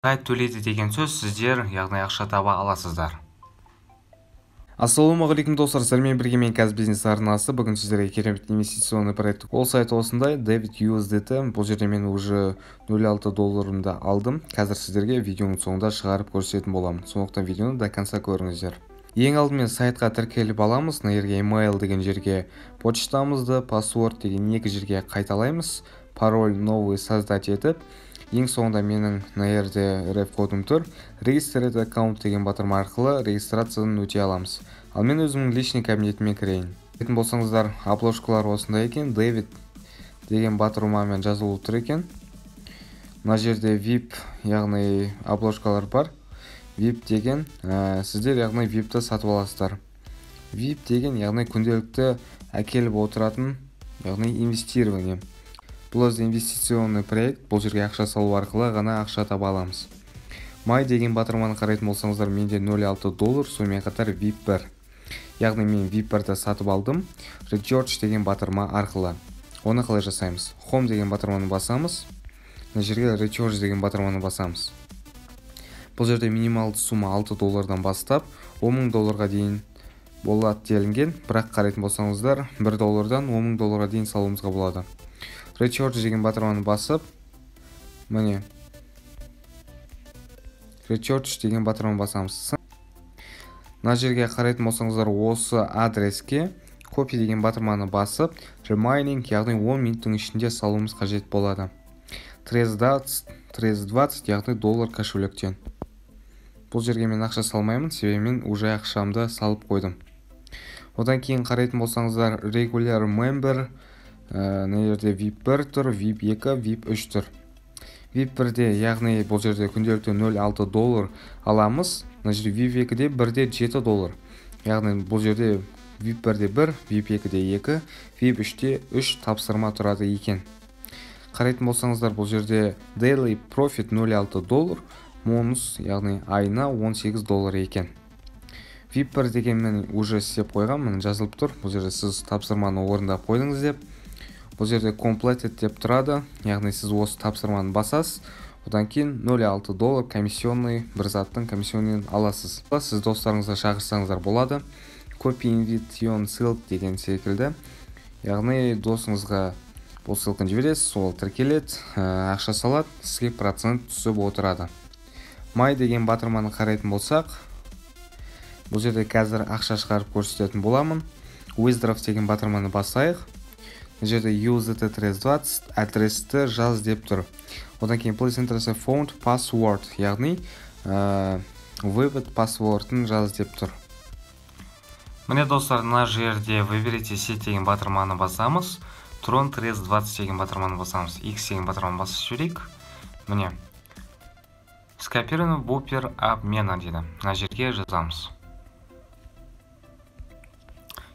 төлейді деген сөз, сіздер яғни ақша таба аласыздар. Ассалаумағалейкум достар, сіздермен бірге мен Каз бизнес арнасы. Бүгін сіздерге керемет инвестиционный проект. Ол сайт осындай, David USDT. Бұл жерде мен уже 0.6 долларымды алдым. Қазір сіздерге видеоның соңында шығарып көрсететін боламын. Сондықтан видеоны до конца көріңіздер. Ең алдымен сайтқа тіркеліп аламыз. Мына жерге email деген жерге почтамызды, password деген екі жерге қайталаймыз. Пароль новый создать етіп, ең соңында менің мына жерде реф кодым тұр. Registered аккаунт деген батырма арқылы регистрациядан өте аламыз. Ал мен өзімнің личный кабинетіме кірейін. Білетін болсаңыздар, обложкалар осындай екен. Дэвид деген батырмамен жазылып тұр екен. Мына жерде VIP, яғни обложкалар бар. VIP деген сіздер яғни VIP-ті сатып аласыздар. VIP деген яғни күнделікті әкеліп отыратын, яғни инвестирование. Бұл өзі инвестиционный проект. Бұл жерге ақша салу арқылы ғана ақша таба аламыз. Май деген батырманы қарайтын болсаңыздар, менде 0.6 доллар, сонымен қатар VIP бар. Яғни мен VIP барды сатып алдым. Recharge деген батырма арқылы. Оны қалай жасаймыз? Home деген батырманы басамыз. Мына жерге Recharge деген батырманы басамыз. Бұл жерде минималды сума 6 доллардан бастап 10.000 долларға дейін болады делінген. Бірақ қарайтын болсаңыздар, 1 доллардан 10.000 долларға дейін салуымызға болады. Recharge деген батырманы басып, міне Recharge деген батырманы басамыз. Мына жерге қарайтын болсаңыздар, осы адреске copy деген батырманы басып, remaining, яғни 10 минуттың ішінде салуымыз қажет болады. 320, яғни доллар кошелектен. Бұл жерге мен ақша салмаймын, себебі мен уже ақшамды салып қойдым. Одан кейін қарайтын болсаңыздар, regular member, мына жерде VIP 1 тұр, VIP 2, VIP 3 тұр. VIP 1-де, яғни бұл жерде күнделікті 0.6 доллар аламыз. Мына жерде VIP 2-де 1-де 7 доллар. Яғни бұл жерде VIP 1-де 1, VIP 2-де 2, VIP 3-де 3 тапсырма тұрады екен. Қарайтын болсаңыздар, бұл жерде daily profit 0.6 доллар, бонус, яғни айына 18 доллар екен. VIP 1 деген мен уже істеп қойған, міне жазылып тұр. Бұл жерде сіз тапсырманы орындап қойдыңыз деп. Бұл жерде completed деп тұрады, яғни сіз осы тапсырманы басасыз. Одан кейін 0.6 доллар комиссионный, бір заттың комиссионын аласыз. Сіз достарыңызға шақырсаңыздар болады. Copy invitation ссылка деген секілді. Яғни досыңызға бұл ссылканы жібересіз, сол тіркеледі, ақша салады, сізге процент түсіп отырады. Май деген батырманы қарайтын болсақ, бұл жерде қазір ақша шығарып көрсететін боламын. Withdraw деген батырманы басайық. Бұл жерде USDT 320, адресті жаз деп тұр. Одан кейін please enter the found password, яғни вывод паспортын жаз деп тұр. Міне достар, мына жерде выберите сеть деген батырманы басамыз. Tron 320 деген батырманы басамыз. X деген батырманы басып жіберейік. Міне. Скопировано бупер обмена дейді. Мына жерге жазамыз.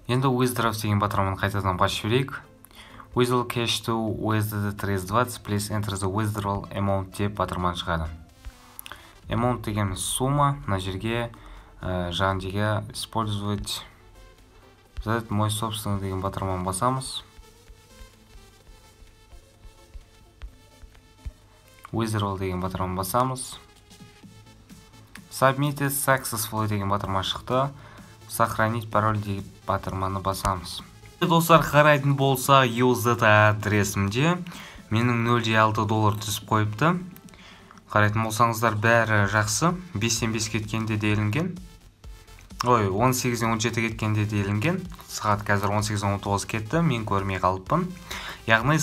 Енді withdraw деген батырманы қайтадан басып жіберейік. Withdraw cash to USDT 320, please enter the withdrawal amount деп батырманы шығады. Amount деген сумма, мына жерге жаңдеге использовать мой собственный деген батырманы басамыз. Withdrawal деген батырманы басамыз. Submitted successfully деген батырма шықты. Сохранить пароль деген батырманы басамыз. Достар, қарайтын болса, USDT адресімде менің 0.6 доллар түсіп қойыпты. Қарайтын болсаңыздар, бәрі жақсы. 5-тен 5 кеткенде делінген. 18-ден 17 кеткенде делінген. Сағат қазір 18-19 кетті. Мен көрмей қалыппын. Яғни